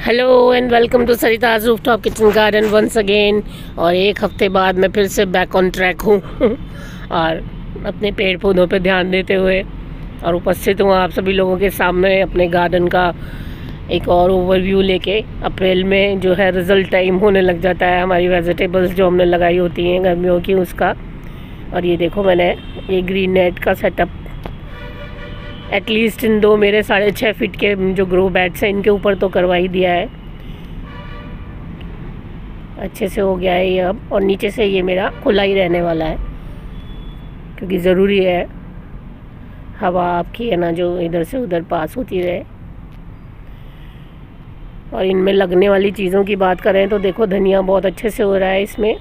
Hello and welcome to Sarita's rooftop kitchen garden once again. और एक हफ्ते बाद मैं फिर से बैक ऑन ट्रैक हूँ और अपने पेड़ पौधों पे ध्यान देते हुए और उपस्थित हूँ आप सभी लोगों के सामने अपने गार्डन का एक और ओवरव्यू लेके। अप्रैल में जो है रिज़ल्ट टाइम होने लग जाता है हमारी वेजिटेबल्स जो हमने लगाई होती हैं गर्मियों की उसका। और ये देखो मैंने ये ग्रीन नेट का सेटअप एटलीस्ट इन दो मेरे 6.5 फीट के जो ग्रो बैट्स हैं इनके ऊपर तो करवा ही दिया है। अच्छे से हो गया है ये अब, और नीचे से ये मेरा खुला ही रहने वाला है क्योंकि ज़रूरी है हवा आपकी है ना जो इधर से उधर पास होती रहे। और इनमें लगने वाली चीज़ों की बात करें तो देखो धनिया बहुत अच्छे से हो रहा है इसमें,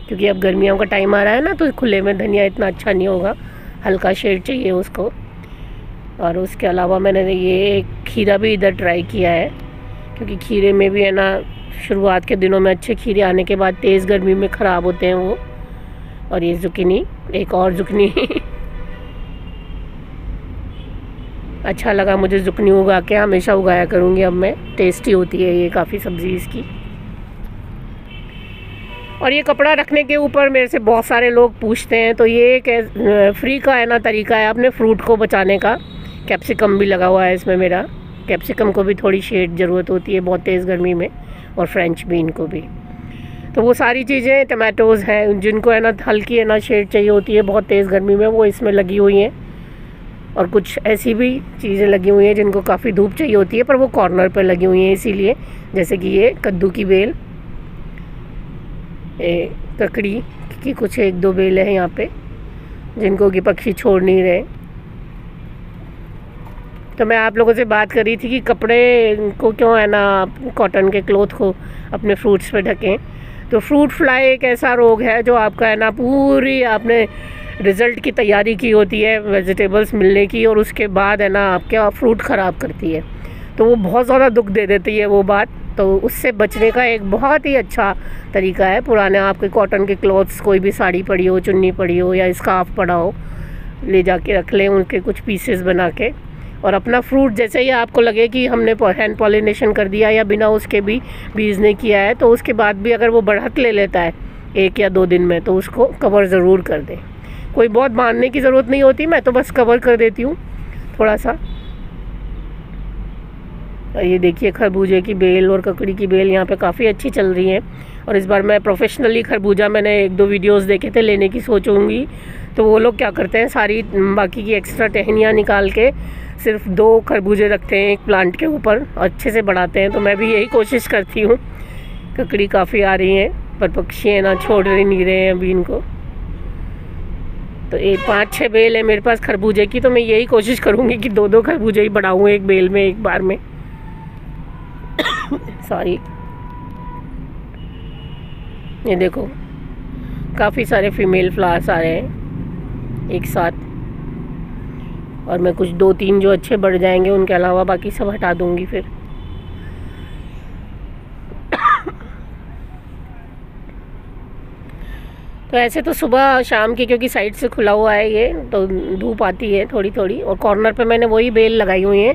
क्योंकि अब गर्मियों का टाइम आ रहा है ना तो खुले में धनिया इतना अच्छा नहीं होगा, हल्का शेड चाहिए उसको। और उसके अलावा मैंने ये एक खीरा भी इधर ट्राई किया है, क्योंकि खीरे में भी है ना शुरुआत के दिनों में अच्छे खीरे आने के बाद तेज़ गर्मी में ख़राब होते हैं वो। और ये जुकिनी, एक और जुकनी अच्छा लगा मुझे जुकनी उगा के, हमेशा उगाया करूँगी अब मैं, टेस्टी होती है ये काफ़ी सब्ज़ी इसकी। और ये कपड़ा रखने के ऊपर मेरे से बहुत सारे लोग पूछते हैं, तो ये एक फ्री का है ना तरीका है अपने फ्रूट को बचाने का। कैप्सिकम भी लगा हुआ है इसमें मेरा, कैप्सिकम को भी थोड़ी शेड ज़रूरत होती है बहुत तेज़ गर्मी में, और फ्रेंच बीन को भी। तो वो सारी चीज़ें, टमाटोज़ हैं जिनको है ना हल्की है ना शेड चाहिए होती है बहुत तेज़ गर्मी में, वो इसमें लगी हुई हैं। और कुछ ऐसी भी चीज़ें लगी हुई हैं जिनको काफ़ी धूप चाहिए होती है पर वो कॉर्नर पर लगी हुई हैं इसीलिए, जैसे कि ये कद्दू की बेल, ककड़ी की कुछ एक दो बेल है यहाँ पे जिनको कि पक्षी छोड़ नहीं रहे। तो मैं आप लोगों से बात कर रही थी कि कपड़े को क्यों है ना कॉटन के क्लॉथ को अपने फ्रूट्स पे ढकें। तो फ्रूट फ्लाई एक ऐसा रोग है जो आपका है ना पूरी आपने रिज़ल्ट की तैयारी की होती है वेजिटेबल्स मिलने की, और उसके बाद है ना आपके फ्रूट ख़राब करती है, तो वो बहुत ज़्यादा दुख दे देती है वो बात। तो उससे बचने का एक बहुत ही अच्छा तरीका है, पुराने आपके कॉटन के क्लॉथ्स, कोई भी साड़ी पड़ी हो, चुन्नी पड़ी हो या स्कार्फ पड़ा हो, ले जाके रख लें उनके कुछ पीसेस बना के। और अपना फ्रूट जैसे ही आपको लगे कि हमने हैंड पॉलिनेशन कर दिया या बिना उसके भी बीज ने किया है, तो उसके बाद भी अगर वो बढ़त ले लेता है 1 या 2 दिन में, तो उसको कवर ज़रूर कर दें। कोई बहुत बांधने की ज़रूरत नहीं होती, मैं तो बस कवर कर देती हूँ थोड़ा सा। ये देखिए खरबूजे की बेल और ककड़ी की बेल यहाँ पे काफ़ी अच्छी चल रही हैं। और इस बार मैं प्रोफेशनली खरबूजा, मैंने 1-2 वीडियोस देखे थे, लेने की सोचूंगी। तो वो लोग क्या करते हैं, सारी बाकी की एक्स्ट्रा टहनियाँ निकाल के सिर्फ 2 खरबूजे रखते हैं एक प्लांट के ऊपर, अच्छे से बढ़ाते हैं। तो मैं भी यही कोशिश करती हूँ। ककड़ी काफ़ी आ रही हैं पर पक्षी है ना छोड़ नहीं रहे हैं अभी इनको। तो 5-6 बेल है मेरे पास खरबूजे की, तो मैं यही कोशिश करूँगी कि 2-2 खरबूजे ही बढ़ाऊँ एक बेल में एक बार में। सॉरी, ये देखो काफ़ी सारे फीमेल फ्लावर्स आ रहे हैं एक साथ, और मैं कुछ 2-3 जो अच्छे बढ़ जाएंगे उनके अलावा बाकी सब हटा दूंगी फिर। तो ऐसे तो सुबह शाम की, क्योंकि साइड से खुला हुआ है ये, तो धूप आती है थोड़ी थोड़ी, और कॉर्नर पे मैंने वही बेल लगाई हुई हैं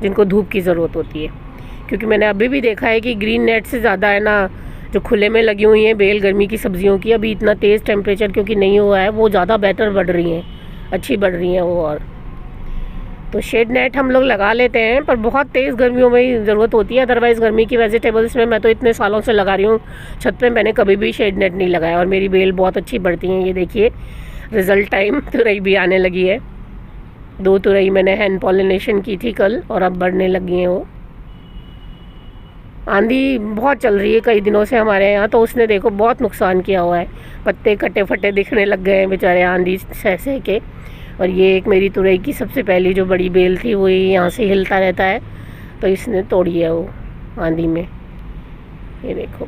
जिनको धूप की ज़रूरत होती है। क्योंकि मैंने अभी भी देखा है कि ग्रीन नेट से ज़्यादा है ना जो खुले में लगी हुई हैं बेल गर्मी की सब्जियों की, अभी इतना तेज़ टेम्परेचर क्योंकि नहीं हुआ है, वो ज़्यादा बेटर बढ़ रही हैं, अच्छी बढ़ रही हैं वो। और तो शेड नेट हम लोग लगा लेते हैं पर बहुत तेज़ गर्मियों में ही ज़रूरत होती है, अदरवाइज़ गर्मी की वेजिटेबल्स में मैं तो इतने सालों से लगा रही हूँ छत पे, मैंने कभी भी शेड नेट नहीं लगाया और मेरी बेल बहुत अच्छी बढ़ती हैं। ये देखिए रिज़ल्ट टाइम, तुरई भी आने लगी है, 2 तुरई मैंने हैंड पॉलिनेशन की थी कल और अब बढ़ने लगी हैं वो। आंधी बहुत चल रही है कई दिनों से हमारे यहाँ, तो उसने देखो बहुत नुकसान किया हुआ है, पत्ते कटे फटे दिखने लग गए हैं बेचारे आंधी सह के। और ये एक मेरी तुरई की सबसे पहली जो बड़ी बेल थी वही यहाँ से हिलता रहता है, तो इसने तोड़ी है वो आंधी में। ये देखो,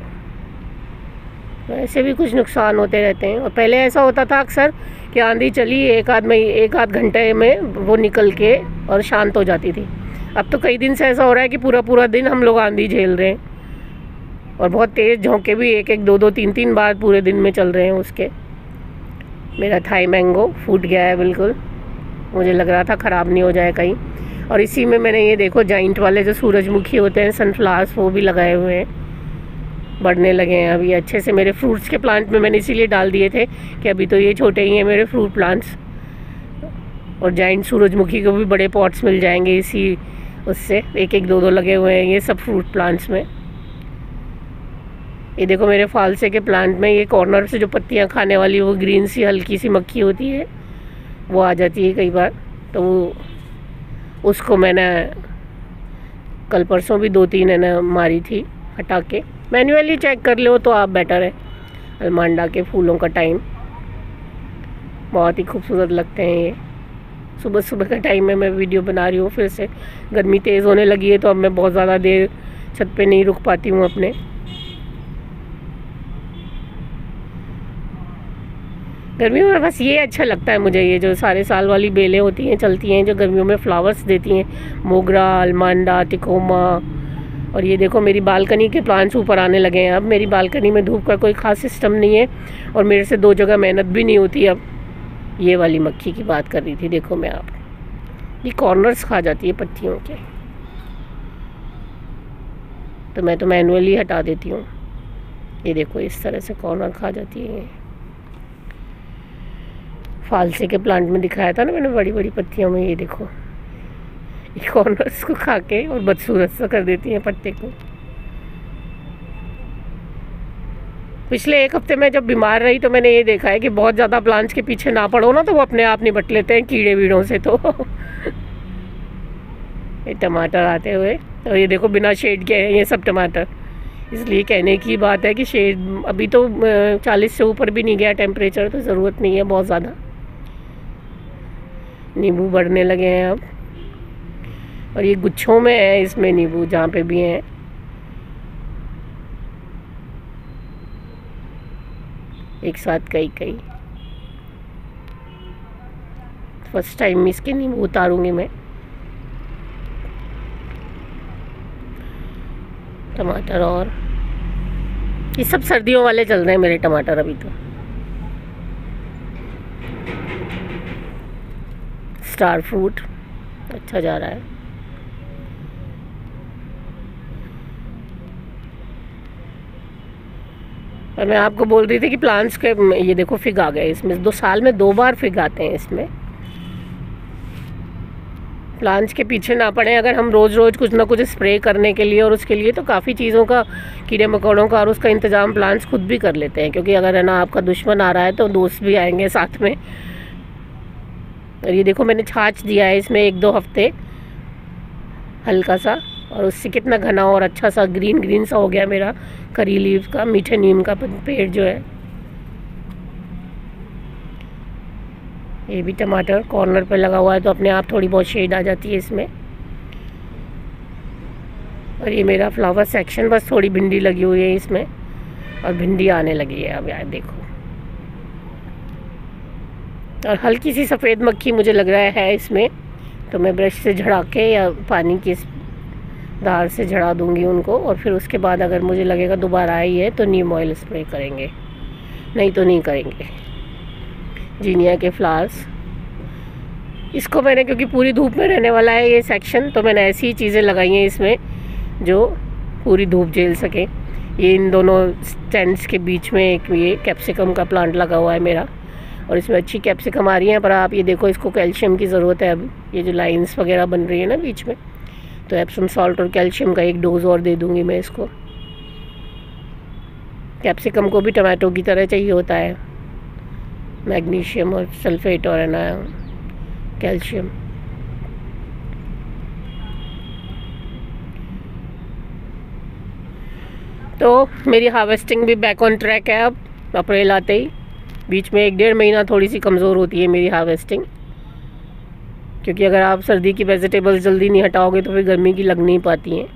तो ऐसे भी कुछ नुकसान होते रहते हैं। और पहले ऐसा होता था अक्सर कि आंधी चली 1-आध घंटे में वो निकल के और शांत हो जाती थी। अब तो कई दिन से ऐसा हो रहा है कि पूरा पूरा दिन हम लोग आंधी झेल रहे हैं, और बहुत तेज़ झोंके भी 1-1, 2-2, 3-3 बार पूरे दिन में चल रहे हैं उसके। मेरा थाई मैंगो फूट गया है बिल्कुल, मुझे लग रहा था ख़राब नहीं हो जाए कहीं। और इसी में मैंने ये देखो जाइंट वाले जो सूरजमुखी होते हैं सनफ्लावर्स, वो भी लगाए हुए हैं, बढ़ने लगे हैं अभी अच्छे से। मेरे फ्रूट्स के प्लांट में मैंने इसीलिए डाल दिए थे कि अभी तो ये छोटे ही हैं मेरे फ्रूट प्लांट्स, और जाइंट सूरजमुखी को भी बड़े पॉट्स मिल जाएंगे इसी उससे। एक एक दो दो लगे हुए हैं ये सब फ्रूट प्लांट्स में। ये देखो मेरे फालसे के प्लांट में ये कॉर्नर से जो पत्तियां खाने वाली वो ग्रीन सी हल्की सी मक्खी होती है, वो आ जाती है कई बार, तो वो उसको मैंने कल परसों भी 2-3 है ना मारी थी हटा के। मैन्युअली चेक कर लो तो आप बेटर है। अलमांडा के फूलों का टाइम बहुत ही खूबसूरत लगते हैं ये। सुबह सुबह का टाइम में मैं वीडियो बना रही हूँ, फिर से गर्मी तेज़ होने लगी है तो अब मैं बहुत ज़्यादा देर छत पे नहीं रुक पाती हूँ अपने। गर्मियों में बस ये अच्छा लगता है मुझे, ये जो सारे साल वाली बेलें होती हैं चलती हैं जो गर्मियों में फ्लावर्स देती हैं, मोगरा, अलमांडा, टिकोमा। और ये देखो मेरी बालकनी के प्लांट्स ऊपर आने लगे हैं। अब मेरी बालकनी में धूप का कोई ख़ास सिस्टम नहीं है और मेरे से 2 जगह मेहनत भी नहीं होती। अब ये वाली मक्खी की बात कर रही थी, देखो मैं आप, ये कॉर्नर्स खा जाती है पत्तियों के, तो मैं तो मैनुअली हटा देती हूँ। ये देखो इस तरह से कॉर्नर खा जाती है। फालसे के प्लांट में दिखाया था ना मैंने बड़ी बड़ी पत्तियों में, ये देखो ये कॉर्नर्स को खा के और बदसूरत सा कर देती हैं पत्ते को। पिछले 1 हफ्ते में जब बीमार रही तो मैंने ये देखा है कि बहुत ज़्यादा प्लांट्स के पीछे ना पड़ो ना तो वो अपने आप निपट लेते हैं कीड़े वीड़ों से। तो ये टमाटर आते हुए, और ये देखो बिना शेड के हैं ये सब टमाटर। इसलिए कहने की बात है कि शेड अभी तो 40 से ऊपर भी नहीं गया टेम्परेचर, तो ज़रूरत नहीं है बहुत ज़्यादा। नींबू बढ़ने लगे हैं अब, और ये गुच्छों में है इसमें नींबू जहाँ पे भी हैं। एक साथ कई फर्स्ट टाइम इसके नींबू उतारूंगी मैं। टमाटर, और ये सब सर्दियों वाले चल रहे हैं मेरे टमाटर अभी तो। स्टार फ्रूट अच्छा जा रहा है। और मैं आपको बोल रही थी कि प्लांट्स के ये देखो फिग आ गए इसमें, 2 साल में 2 बार फिग आते हैं इसमें। प्लांट्स के पीछे ना पड़े अगर हम रोज़ रोज़ कुछ ना कुछ स्प्रे करने के लिए, और उसके लिए तो काफ़ी चीज़ों का, कीड़े मकोड़ों का और उसका इंतज़ाम प्लांट्स खुद भी कर लेते हैं, क्योंकि अगर है ना आपका दुश्मन आ रहा है तो दोस्त भी आएंगे साथ में। और ये देखो मैंने छाछ दिया है इसमें 1-2 हफ्ते हल्का सा, और उससे कितना घना और अच्छा सा ग्रीन ग्रीन सा हो गया मेरा करी लीफ का, मीठे नीम का पेड़ जो है। ये भी टमाटर कॉर्नर पे लगा हुआ है तो अपने आप थोड़ी बहुत शेड आ जाती है इसमें। और ये मेरा फ्लावर सेक्शन, बस थोड़ी भिंडी लगी हुई है इसमें, और भिंडी आने लगी है अब यार देखो। और हल्की सी सफ़ेद मक्खी मुझे लग रहा है इसमें, तो मैं ब्रश से झड़ा के या पानी की धार से झड़ा दूंगी उनको, और फिर उसके बाद अगर मुझे लगेगा दोबारा आई है तो नीम ऑयल स्प्रे करेंगे, नहीं तो नहीं करेंगे। जीनिया के फ्लावर्स, इसको मैंने क्योंकि पूरी धूप में रहने वाला है ये सेक्शन, तो मैंने ऐसी चीज़ें लगाई हैं इसमें जो पूरी धूप झेल सकें। ये इन दोनों स्टैंड्स के बीच में एक ये कैप्सिकम का प्लांट लगा हुआ है मेरा, और इसमें अच्छी कैप्सिकम आ रही हैं। पर आप ये देखो इसको कैल्शियम की ज़रूरत है अब, ये जो लाइंस वगैरह बन रही है ना बीच में, तो एप्सम सॉल्ट और कैल्शियम का 1 डोज और दे दूँगी मैं इसको। कैप्सिकम को भी टमाटो की तरह चाहिए होता है मैग्नीशियम और सल्फेट और है ना कैल्शियम। तो मेरी हार्वेस्टिंग भी बैक ऑन ट्रैक है अब, अप्रैल आते ही। बीच में 1-1.5 महीना थोड़ी सी कमज़ोर होती है मेरी हार्वेस्टिंग, क्योंकि अगर आप सर्दी की वेजिटेबल्स जल्दी नहीं हटाओगे तो फिर गर्मी की लग नहीं पाती हैं।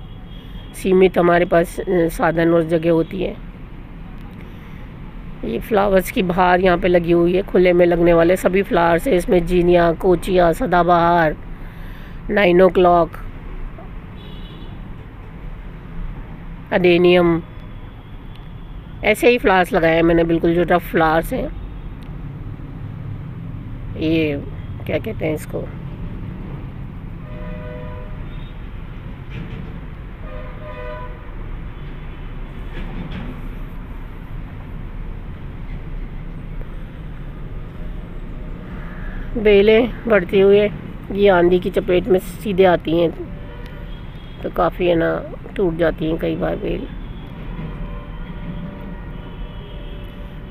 सीमित हमारे पास साधन और जगह होती है। ये फ्लावर्स की बहार यहाँ पे लगी हुई है, खुले में लगने वाले सभी फ्लावर्स है इसमें। जीनिया, कोचिया, सदाबहार, 9 o'clock, अडेनियम, ऐसे ही फ्लावर्स लगाए हैं मैंने, बिल्कुल जो रफ फ्लावर्स हैं। ये क्या कहते हैं इसको, बेलें बढ़ती हुई ये आंधी की चपेट में सीधे आती हैं तो काफ़ी है ना टूट जाती हैं कई बार बेल।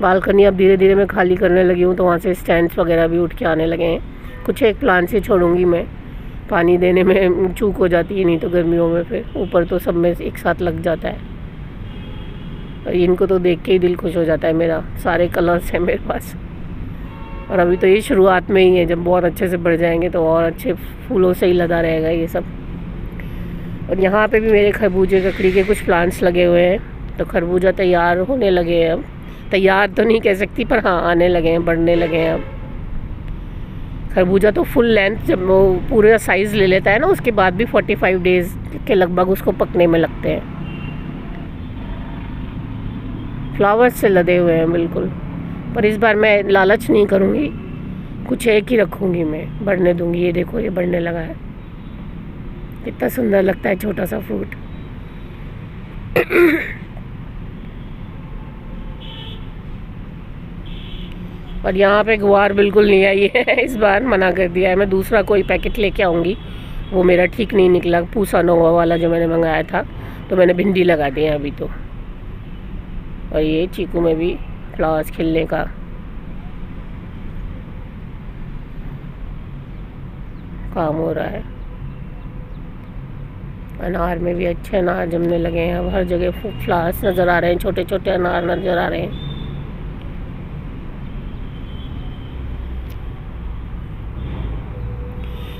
बालकनी अब धीरे धीरे मैं खाली करने लगी हूँ तो वहाँ से स्टैंड्स वगैरह भी उठ के आने लगे हैं। कुछ एक प्लांट से छोड़ूंगी मैं, पानी देने में चूक हो जाती है नहीं तो गर्मियों में फिर ऊपर तो सब में एक साथ लग जाता है। और इनको तो देख के ही दिल खुश हो जाता है मेरा, सारे कलर्स हैं मेरे पास। और अभी तो ये शुरुआत में ही है, जब बहुत अच्छे से बढ़ जाएंगे तो और अच्छे फूलों से ही लदा रहेगा ये सब। और यहाँ पे भी मेरे खरबूजे ककड़ी के कुछ प्लांट्स लगे हुए हैं तो खरबूजा तैयार होने लगे हैं। अब तैयार तो नहीं कह सकती पर हाँ आने लगे हैं, बढ़ने लगे हैं। अब खरबूजा तो फुल लेंथ जब वो पूरा साइज़ ले लेता है ना उसके बाद भी 45 डेज़ के लगभग उसको पकने में लगते हैं। फ्लावर्स से लदे हुए हैं बिल्कुल। पर इस बार मैं लालच नहीं करूँगी, कुछ एक ही रखूँगी, मैं बढ़ने दूँगी। ये देखो ये बढ़ने लगा है, कितना सुंदर लगता है छोटा सा फ्रूट। और यहाँ पे गुआर बिल्कुल नहीं आई है, इस बार मना कर दिया है। मैं दूसरा कोई पैकेट लेके आऊँगी, वो मेरा ठीक नहीं निकला पूसा नोवा वाला जो मैंने मंगाया था, तो मैंने भिंडी लगा दी है अभी तो। और ये चीकू में भी फ्लावर्स खिलने का काम हो रहा है। अनार में भी अच्छे अनार जमने लगे हैं, अब हर जगह फ्लावर्स नज़र आ रहे हैं, छोटे छोटे अनार नज़र आ रहे हैं।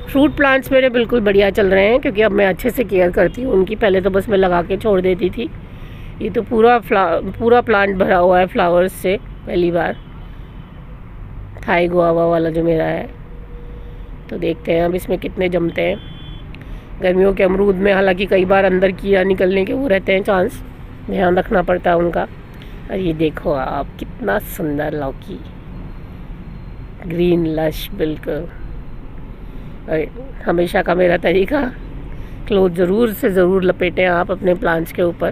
फ्रूट प्लांट्स मेरे बिल्कुल बढ़िया चल रहे हैं क्योंकि अब मैं अच्छे से केयर करती हूँ उनकी। पहले तो बस मैं लगा के छोड़ देती थी, ये तो पूरा प्लांट भरा हुआ है फ्लावर्स से। पहली बार थाई गुआवा वाला जो मेरा है, तो देखते हैं अब इसमें कितने जमते हैं। गर्मियों के अमरूद में हालांकि कई बार अंदर कीड़ा निकलने के वो रहते हैं चांस, ध्यान रखना पड़ता है उनका। और ये देखो आप कितना सुंदर लौकी, ग्रीन लश बिल्कुल। हमेशा का मेरा तरीका, क्लोथ ज़रूर से ज़रूर लपेटें आप अपने प्लांट्स के ऊपर,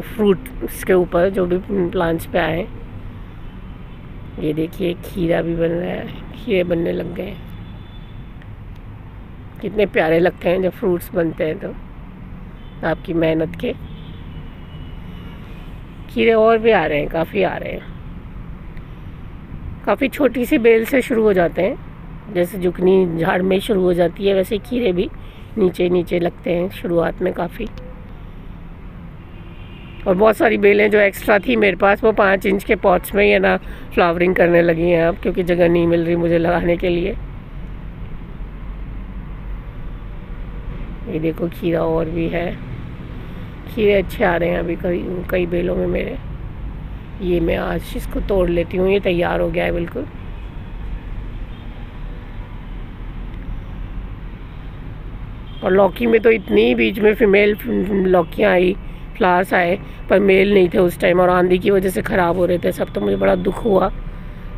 फ्रूट्स के ऊपर जो भी प्लांट्स पे आए। ये देखिए खीरा भी बन रहा है, खीरे बनने लग गए। कितने प्यारे लगते हैं जब फ्रूट्स बनते हैं तो आपकी मेहनत के। खीरे और भी आ रहे हैं, काफ़ी आ रहे हैं। काफ़ी छोटी सी बेल से शुरू हो जाते हैं, जैसे जुकनी झाड़ में शुरू हो जाती है वैसे खीरे भी नीचे नीचे लगते हैं शुरुआत में काफ़ी। और बहुत सारी बेलें जो एक्स्ट्रा थी मेरे पास वो 5 इंच के पॉट्स में ही है ना फ्लावरिंग करने लगी हैं अब, क्योंकि जगह नहीं मिल रही मुझे लगाने के लिए। ये देखो खीरा और भी है, खीरे अच्छे आ रहे हैं अभी कई बेलों में मेरे। ये मैं आज इसको तोड़ लेती हूँ, ये तैयार हो गया है बिल्कुल। और लौकी में तो इतनी बीच में फीमेल लौकियाँ आई, फ्लावर्स आए, पर मेल नहीं थे उस टाइम और आंधी की वजह से ख़राब हो रहे थे सब, तो मुझे बड़ा दुख हुआ।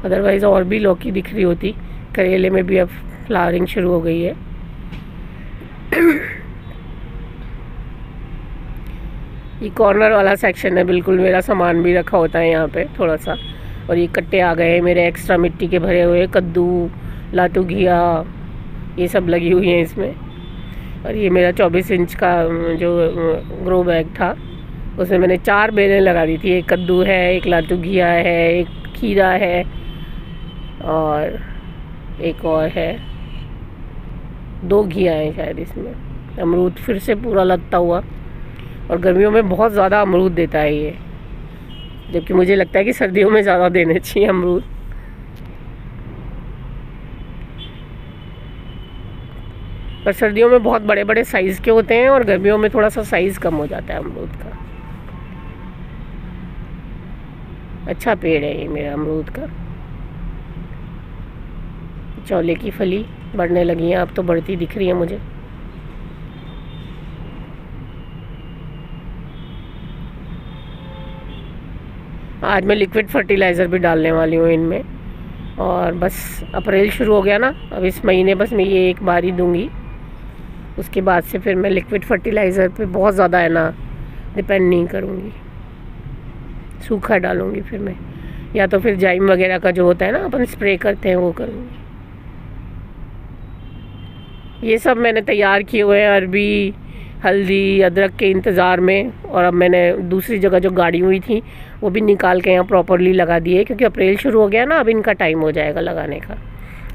अदरवाइज़ और भी लौकी दिख रही होती। करेले में भी अब फ्लावरिंग शुरू हो गई है। ये कॉर्नर वाला सेक्शन है बिल्कुल, मेरा सामान भी रखा होता है यहाँ पे थोड़ा सा। और ये कट्टे आ गए हैं मेरे एक्स्ट्रा मिट्टी के भरे हुए, कद्दू, लाटू घिया, ये सब लगी हुई हैं इसमें। और ये मेरा 24 इंच का जो ग्रो बैग था उसमें मैंने 4 बेलें लगा दी थी। एक कद्दू है, एक लाटू घिया है, एक खीरा है और एक और है, 2 घिया हैं शायद इसमें। अमरूद फिर से पूरा लगता हुआ। और गर्मियों में बहुत ज़्यादा अमरूद देता है ये, जबकि मुझे लगता है कि सर्दियों में ज़्यादा देने चाहिए अमरूद। पर सर्दियों में बहुत बड़े बड़े साइज़ के होते हैं और गर्मियों में थोड़ा सा साइज़ कम हो जाता है अमरूद का। अच्छा पेड़ है ये मेरा अमरूद का। चौले की फली बढ़ने लगी है, अब तो बढ़ती दिख रही है मुझे। आज मैं लिक्विड फर्टिलाइज़र भी डालने वाली हूँ इनमें। और बस अप्रैल शुरू हो गया ना, अब इस महीने बस मैं ये एक बार ही दूँगी, उसके बाद से फिर मैं लिक्विड फर्टिलाइज़र पे बहुत ज़्यादा है ना डिपेंड नहीं करूँगी, सूखा डालूँगी फिर मैं। या तो फिर जाइम वगैरह का जो होता है ना अपन स्प्रे करते हैं वो करूँगी। ये सब मैंने तैयार किए हुए हैं अरबी, हल्दी, अदरक के इंतज़ार में। और अब मैंने दूसरी जगह जो गाड़ी हुई थी वो भी निकाल के यहाँ प्रॉपरली लगा दी है, क्योंकि अप्रैल शुरू हो गया ना, अब इनका टाइम हो जाएगा लगाने का।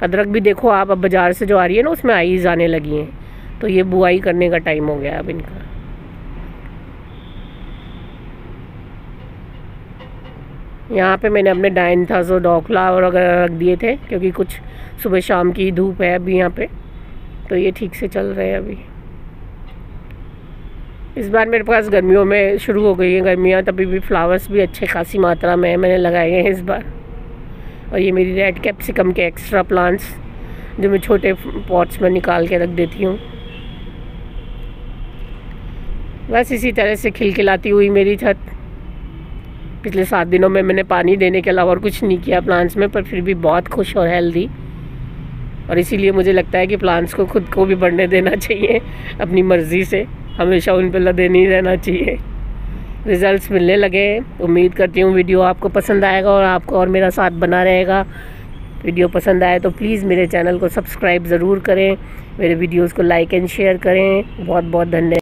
अदरक भी देखो आप, अब बाज़ार से जो आ रही है ना उसमें आईज़ आने लगी हैं, तो ये बुआई करने का टाइम हो गया अब इनका। यहाँ पे मैंने अपने डायंथस डॉकला वगैरह रख दिए थे, क्योंकि कुछ सुबह शाम की धूप है अभी यहाँ पे, तो ये ठीक से चल रहे हैं अभी। इस बार मेरे पास गर्मियों में शुरू हो गई है गर्मियाँ, तभी भी फ्लावर्स भी अच्छे खासी मात्रा में मैंने लगाए हैं इस बार। और ये मेरी रेड कैप्सिकम के एक्स्ट्रा प्लांट्स जो मैं छोटे पॉट्स में निकाल के रख देती हूँ। बस इसी तरह से खिलखिलाती हुई मेरी छत। पिछले 7 दिनों में मैंने पानी देने के अलावा और कुछ नहीं किया प्लांट्स में, पर फिर भी बहुत खुश और हेल्दी। और इसीलिए मुझे लगता है कि प्लांट्स को खुद को भी बढ़ने देना चाहिए अपनी मर्ज़ी से, हमेशा उन पर लदे नहीं रहना चाहिए। रिज़ल्ट्स मिलने लगे, उम्मीद करती हूँ वीडियो आपको पसंद आएगा और आपको और मेरा साथ बना रहेगा। वीडियो पसंद आए तो प्लीज़ मेरे चैनल को सब्सक्राइब ज़रूर करें, मेरे वीडियोज़ को लाइक एंड शेयर करें। बहुत बहुत धन्यवाद।